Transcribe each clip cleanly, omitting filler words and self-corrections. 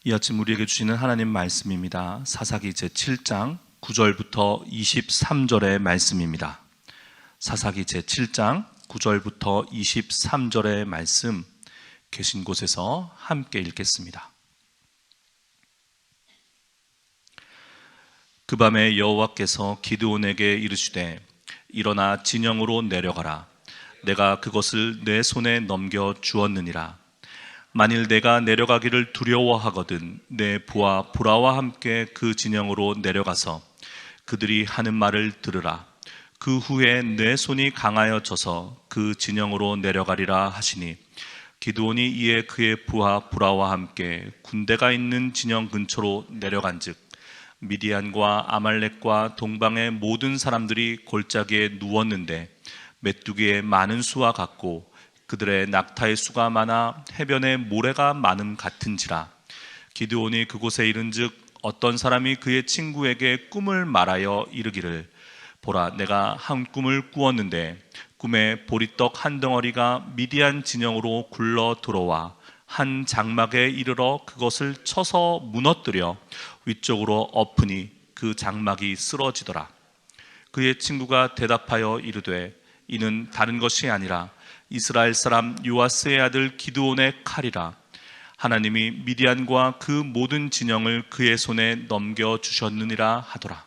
이 아침 우리에게 주시는 하나님 말씀입니다. 사사기 제7장 9절부터 23절의 말씀입니다. 사사기 제7장 9절부터 23절의 말씀, 계신 곳에서 함께 읽겠습니다. 그 밤에 여호와께서 기드온에게 이르시되 일어나 진영으로 내려가라. 내가 그것을 내 손에 넘겨 주었느니라. 만일 내가 내려가기를 두려워하거든 내 부하 보라와 함께 그 진영으로 내려가서 그들이 하는 말을 들으라. 그 후에 내 손이 강하여져서 그 진영으로 내려가리라 하시니, 기드온이 이에 그의 부하 보라와 함께 군대가 있는 진영 근처로 내려간즉 미디안과 아말렉과 동방의 모든 사람들이 골짜기에 누웠는데 메뚜기의 많은 수와 같고 그들의 낙타의 수가 많아 해변에 모래가 많음 같은지라. 기드온이 그곳에 이른즉 어떤 사람이 그의 친구에게 꿈을 말하여 이르기를, 보라, 내가 한 꿈을 꾸었는데 꿈에 보리떡 한 덩어리가 미디안 진영으로 굴러 들어와 한 장막에 이르러 그것을 쳐서 무너뜨려 위쪽으로 엎으니 그 장막이 쓰러지더라. 그의 친구가 대답하여 이르되 이는 다른 것이 아니라 이스라엘 사람 요아스의 아들 기드온의 칼이라. 하나님이 미디안과 그 모든 진영을 그의 손에 넘겨주셨느니라 하더라.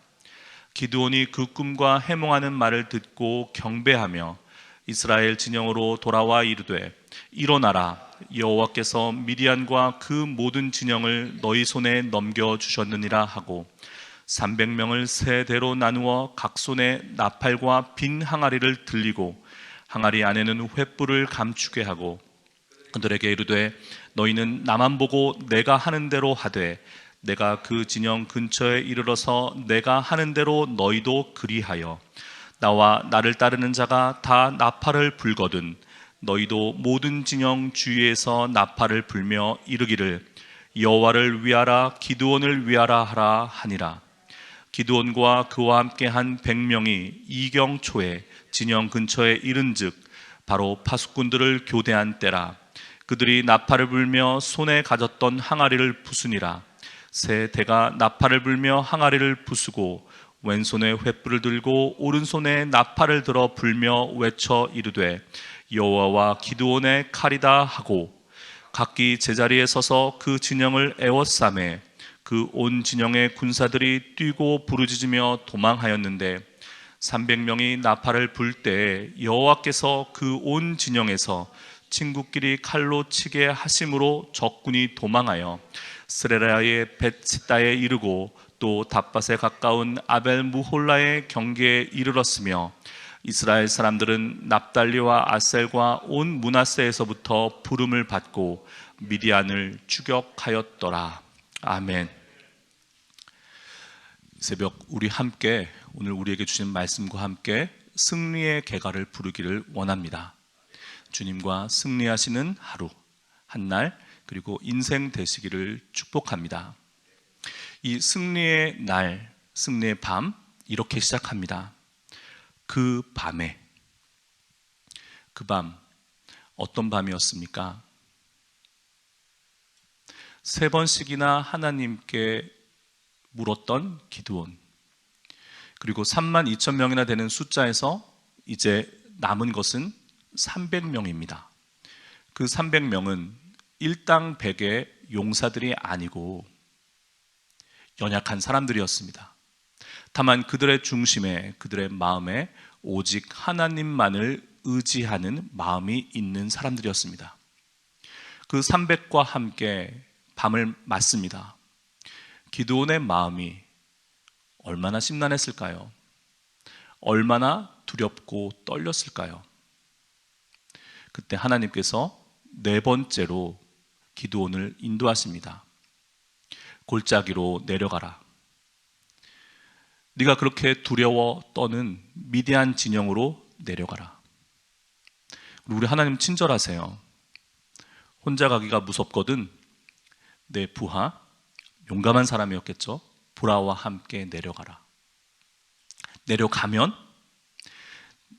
기드온이 그 꿈과 해몽하는 말을 듣고 경배하며 이스라엘 진영으로 돌아와 이르되 일어나라. 여호와께서 미디안과 그 모든 진영을 너희 손에 넘겨주셨느니라 하고 300명을 세 대로 나누어 각 손에 나팔과 빈 항아리를 들리고 항아리 안에는 횃불을 감추게 하고 그들에게 이르되 너희는 나만 보고 내가 하는 대로 하되 내가 그 진영 근처에 이르러서 내가 하는 대로 너희도 그리하여 나와 나를 따르는 자가 다 나팔을 불거든 너희도 모든 진영 주위에서 나팔을 불며 이르기를 여호와를 위하라 기드온을 위하라 하라 하니라. 기드온과 그와 함께 한 100명이 이경초에 진영 근처에 이른즉 바로 파수꾼들을 교대한 때라. 그들이 나팔을 불며 손에 가졌던 항아리를 부수니라. 세 대가 나팔을 불며 항아리를 부수고 왼손에 횃불을 들고 오른손에 나팔을 들어 불며 외쳐 이르되 여호와와 기드온의 칼이다 하고 각기 제자리에 서서 그 진영을 에워싸매 그 온 진영의 군사들이 뛰고 부르짖으며 도망하였는데 300명이 나팔을 불 때에 여호와께서 그 온 진영에서 친구끼리 칼로 치게 하심으로 적군이 도망하여 스레라의 벳시다에 이르고 또 답밭에 가까운 아벨 무홀라의 경계에 이르렀으며 이스라엘 사람들은 납달리와 아셀과 온 므낫세에서부터 부름을 받고 미디안을 추격하였더라. 아멘. 새벽 우리 함께 오늘 우리에게 주신 말씀과 함께 승리의 개가를 부르기를 원합니다. 주님과 승리하시는 하루, 한날, 그리고 인생 되시기를 축복합니다. 이 승리의 날, 승리의 밤, 이렇게 시작합니다. 그 밤에, 그 밤, 어떤 밤이었습니까? 3번씩이나 하나님께 물었던 기드온, 그리고 32,000명이나 되는 숫자에서 이제 남은 것은 300명입니다. 그 300명은 일당 100의 용사들이 아니고 연약한 사람들이었습니다. 다만 그들의 중심에, 그들의 마음에 오직 하나님만을 의지하는 마음이 있는 사람들이었습니다. 그 300과 함께 밤을 맞습니다. 기드온의 마음이 얼마나 심란했을까요? 얼마나 두렵고 떨렸을까요? 그때 하나님께서 4번째로 기드온을 인도하십니다. 골짜기로 내려가라. 네가 그렇게 두려워 떠는 미디안 진영으로 내려가라. 우리 하나님 친절하세요. 혼자 가기가 무섭거든 내 부하, 용감한 사람이었겠죠. 보라와 함께 내려가라. 내려가면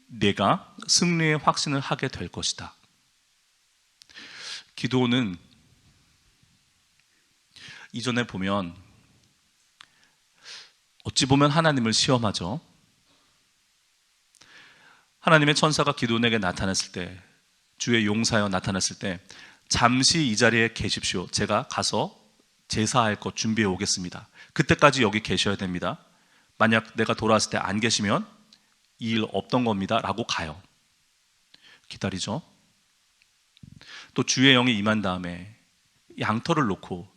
내가 승리의 확신을 하게 될 것이다. 기드온은 이전에 보면 어찌 보면 하나님을 시험하죠. 하나님의 천사가 기드온에게 나타났을 때, 주의 용사여 나타났을 때 잠시 이 자리에 계십시오. 제가 가서 제사할 것 준비해 오겠습니다. 그때까지 여기 계셔야 됩니다. 만약 내가 돌아왔을 때 안 계시면 이 일 없던 겁니다 라고 가요. 기다리죠. 또 주의 영이 임한 다음에 양털을 놓고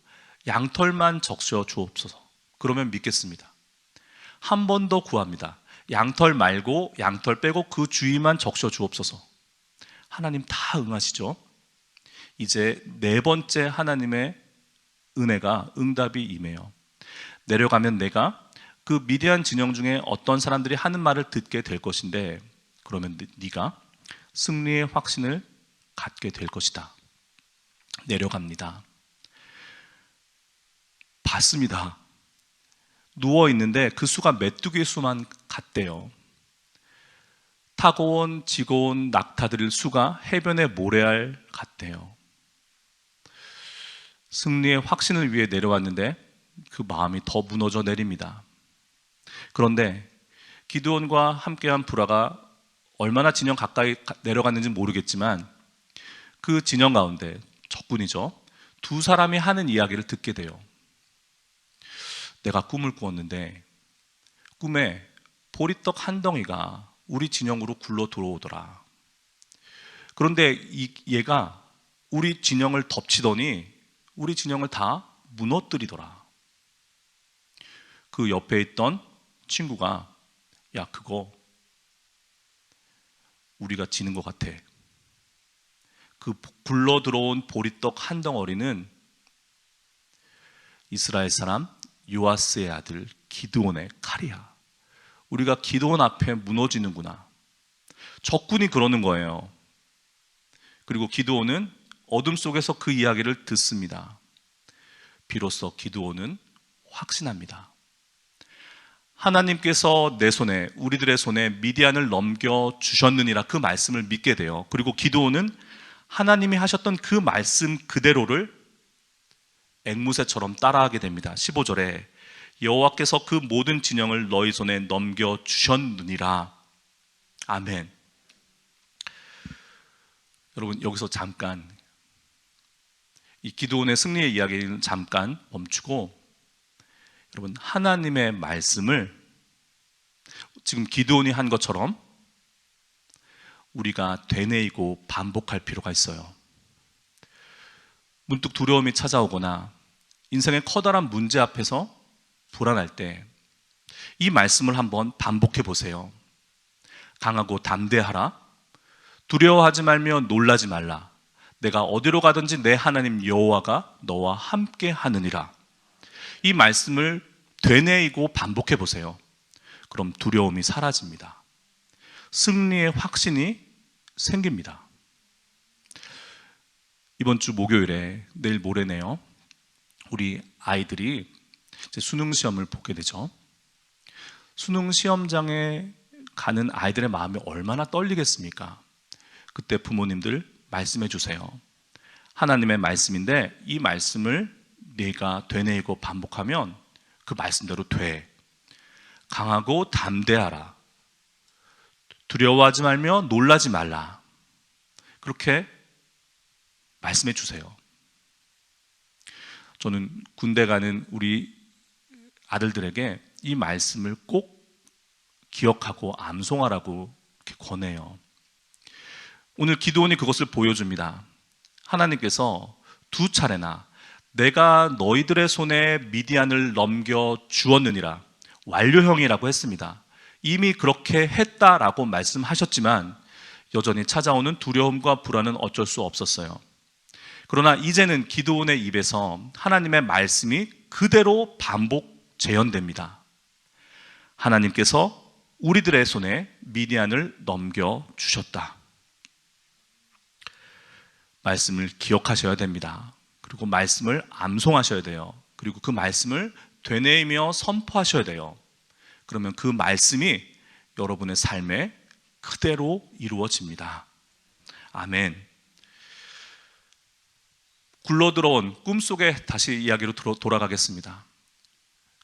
양털만 적셔 주옵소서. 그러면 믿겠습니다. 한 번 더 구합니다. 양털 말고 양털 빼고 그 주위만 적셔 주옵소서. 하나님 다 응하시죠. 이제 네 번째 하나님의 은혜가 응답이 임해요. 내려가면 내가 그 미디안 진영 중에 어떤 사람들이 하는 말을 듣게 될 것인데, 그러면 네가 승리의 확신을 갖게 될 것이다. 내려갑니다. 봤습니다. 누워있는데 그 수가 메뚜기의 수만 같대요. 타고 온 지고 온 낙타들의 수가 해변의 모래알 같대요. 승리의 확신을 위해 내려왔는데 그 마음이 더 무너져 내립니다. 그런데 기드온과 함께한 브라가 얼마나 진영 가까이 내려갔는지 모르겠지만 그 진영 가운데 적군이죠. 두 사람이 하는 이야기를 듣게 돼요. 내가 꿈을 꾸었는데 꿈에 보리떡 한 덩이가 우리 진영으로 굴러 들어오더라. 그런데 얘가 우리 진영을 덮치더니 우리 진영을 다 무너뜨리더라. 그 옆에 있던 친구가 야, 그거 우리가 지는 것 같아. 그 굴러 들어온 보리떡 한 덩어리는 이스라엘 사람 요아스의 아들 기드온의 칼이야. 우리가 기드온 앞에 무너지는구나. 적군이 그러는 거예요. 그리고 기드온은 어둠 속에서 그 이야기를 듣습니다. 비로소 기드온은 확신합니다. 하나님께서 내 손에, 우리들의 손에 미디안을 넘겨주셨느니라, 그 말씀을 믿게 돼요. 그리고 기드온은 하나님이 하셨던 그 말씀 그대로를 앵무새처럼 따라하게 됩니다. 15절에 여호와께서 그 모든 진영을 너희 손에 넘겨주셨느니라. 아멘. 여러분, 여기서 잠깐 이 기드온의 승리의 이야기는 잠깐 멈추고, 여러분, 하나님의 말씀을 지금 기드온이 한 것처럼 우리가 되뇌이고 반복할 필요가 있어요. 문득 두려움이 찾아오거나 인생의 커다란 문제 앞에서 불안할 때 이 말씀을 한번 반복해 보세요. 강하고 담대하라. 두려워하지 말며 놀라지 말라. 내가 어디로 가든지 내 하나님 여호와가 너와 함께 하느니라. 이 말씀을 되뇌이고 반복해 보세요. 그럼 두려움이 사라집니다. 승리의 확신이 생깁니다. 이번 주 목요일에, 내일 모레네요, 우리 아이들이 이제 수능 시험을 보게 되죠. 수능 시험장에 가는 아이들의 마음이 얼마나 떨리겠습니까? 그때 부모님들 말씀해 주세요. 하나님의 말씀인데 이 말씀을 네가 되뇌이고 반복하면 그 말씀대로 돼. 강하고 담대하라. 두려워하지 말며 놀라지 말라. 그렇게 말씀해 주세요. 저는 군대 가는 우리 아들들에게 이 말씀을 꼭 기억하고 암송하라고 이렇게 권해요. 오늘 기드온이 그것을 보여줍니다. 하나님께서 두 차례나 내가 너희들의 손에 미디안을 넘겨 주었느니라, 완료형이라고 했습니다. 이미 그렇게 했다라고 말씀하셨지만 여전히 찾아오는 두려움과 불안은 어쩔 수 없었어요. 그러나 이제는 기드온의 입에서 하나님의 말씀이 그대로 반복 재현됩니다. 하나님께서 우리들의 손에 미디안을 넘겨주셨다. 말씀을 기억하셔야 됩니다. 그리고 말씀을 암송하셔야 돼요. 그리고 그 말씀을 되뇌이며 선포하셔야 돼요. 그러면 그 말씀이 여러분의 삶에 그대로 이루어집니다. 아멘. 굴러들어온 꿈속에 다시 이야기로 돌아가겠습니다.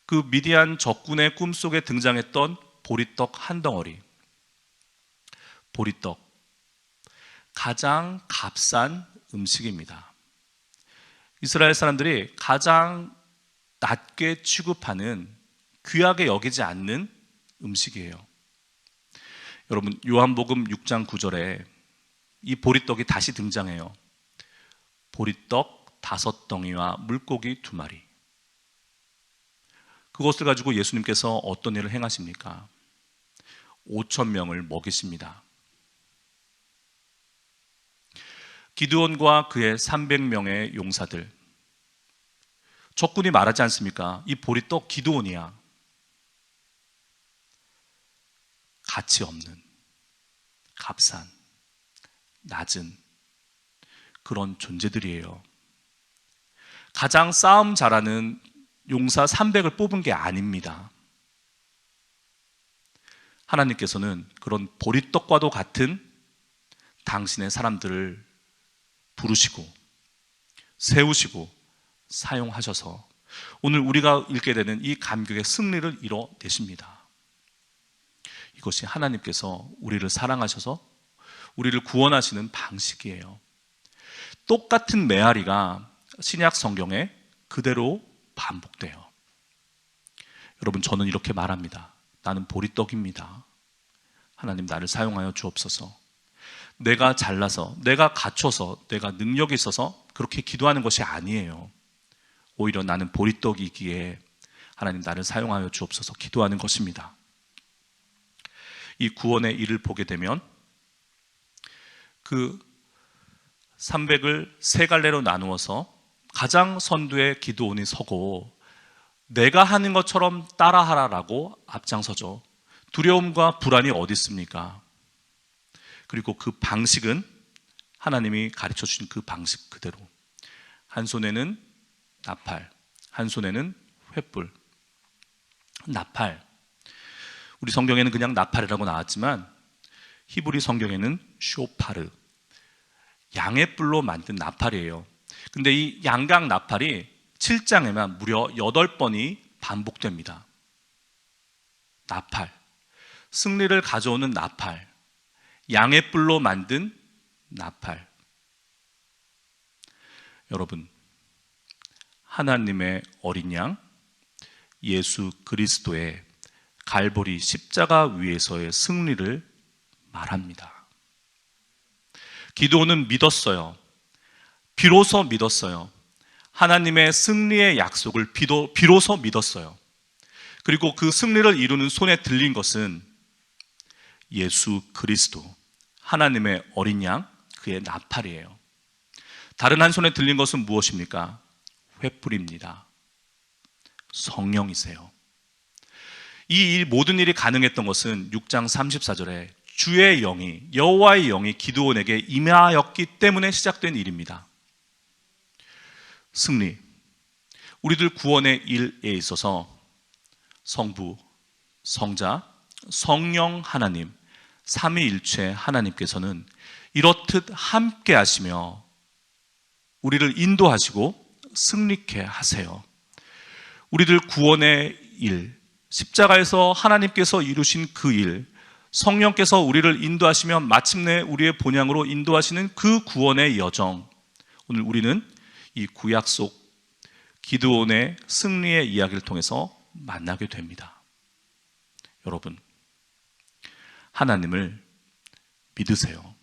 그 미디안 적군의 꿈속에 등장했던 보리떡 한 덩어리. 보리떡, 가장 값싼 음식입니다. 이스라엘 사람들이 가장 낮게 취급하는, 귀하게 여기지 않는 음식이에요. 여러분, 요한복음 6장 9절에 이 보리떡이 다시 등장해요. 보리떡 5덩이와 물고기 2마리. 그것을 가지고 예수님께서 어떤 일을 행하십니까? 5,000명을 먹이십니다. 기드온과 그의 300명의 용사들, 적군이 말하지 않습니까? 이 보리떡 기드온이야. 가치 없는, 값싼, 낮은 그런 존재들이에요. 가장 싸움 잘하는 용사 300을 뽑은 게 아닙니다. 하나님께서는 그런 보리떡과도 같은 당신의 사람들을 부르시고 세우시고 사용하셔서 오늘 우리가 읽게 되는 이 감격의 승리를 이뤄내십니다. 이것이 하나님께서 우리를 사랑하셔서 우리를 구원하시는 방식이에요. 똑같은 메아리가 신약 성경에 그대로 반복돼요. 여러분, 저는 이렇게 말합니다. 나는 보리떡입니다. 하나님, 나를 사용하여 주옵소서. 내가 잘나서, 내가 갖춰서, 내가 능력이 있어서 그렇게 기도하는 것이 아니에요. 오히려 나는 보리떡이기에 하나님, 나를 사용하여 주옵소서 기도하는 것입니다. 이 구원의 일을 보게 되면 그 300을 세 갈래로 나누어서 가장 선두에 기드온이 서고 내가 하는 것처럼 따라하라라고 앞장서죠. 두려움과 불안이 어디 있습니까? 그리고 그 방식은 하나님이 가르쳐 주신 그 방식 그대로. 한 손에는 나팔, 한 손에는 횃불. 나팔, 우리 성경에는 그냥 나팔이라고 나왔지만 히브리 성경에는 쇼파르, 양의 뿔로 만든 나팔이에요. 근데 이 양각 나팔이 7장에만 무려 8번이 반복됩니다. 나팔, 승리를 가져오는 나팔, 양의 뿔로 만든 나팔. 여러분, 하나님의 어린 양 예수 그리스도의 갈보리 십자가 위에서의 승리를 말합니다. 기드온은 믿었어요. 비로소 믿었어요. 하나님의 승리의 약속을 비로소 믿었어요. 그리고 그 승리를 이루는 손에 들린 것은 예수 그리스도, 하나님의 어린 양, 그의 나팔이에요. 다른 한 손에 들린 것은 무엇입니까? 횃불입니다. 성령이세요. 이 모든 일이 가능했던 것은 6장 34절에 주의 영이, 여호와의 영이 기드온에게 임하였기 때문에 시작된 일입니다. 승리, 우리들 구원의 일에 있어서 성부, 성자, 성령 하나님, 삼위일체 하나님께서는 이렇듯 함께 하시며 우리를 인도하시고 승리케 하세요. 우리들 구원의 일, 십자가에서 하나님께서 이루신 그 일, 성령께서 우리를 인도하시며 마침내 우리의 본향으로 인도하시는 그 구원의 여정, 오늘 우리는 이 구약 속 기드온의 승리의 이야기를 통해서 만나게 됩니다. 여러분, 하나님을 믿으세요.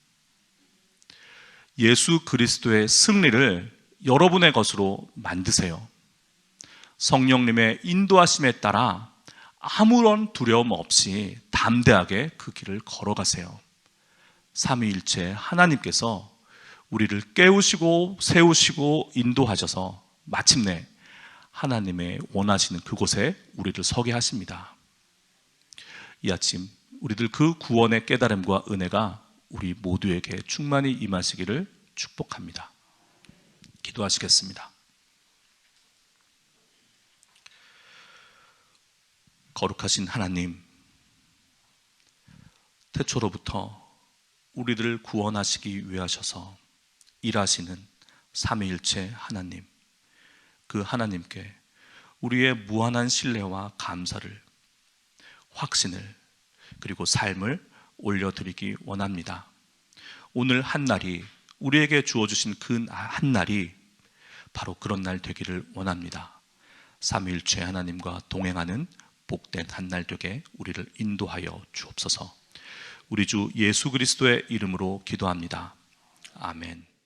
예수 그리스도의 승리를 여러분의 것으로 만드세요. 성령님의 인도하심에 따라 아무런 두려움 없이 담대하게 그 길을 걸어가세요. 삼위일체 하나님께서 우리를 깨우시고 세우시고 인도하셔서 마침내 하나님의 원하시는 그곳에 우리를 서게 하십니다. 이 아침 우리들 그 구원의 깨달음과 은혜가 우리 모두에게 충만히 임하시기를 축복합니다. 기도하시겠습니다. 거룩하신 하나님, 태초로부터 우리들을 구원하시기 위하셔서 일하시는 삼위일체 하나님, 그 하나님께 우리의 무한한 신뢰와 감사를, 확신을, 그리고 삶을 올려드리기 원합니다. 오늘 한 날이, 우리에게 주어주신 그 한 날이 바로 그런 날 되기를 원합니다. 삼위일체 하나님과 동행하는 복된 한 날 되게 우리를 인도하여 주옵소서. 우리 주 예수 그리스도의 이름으로 기도합니다. 아멘.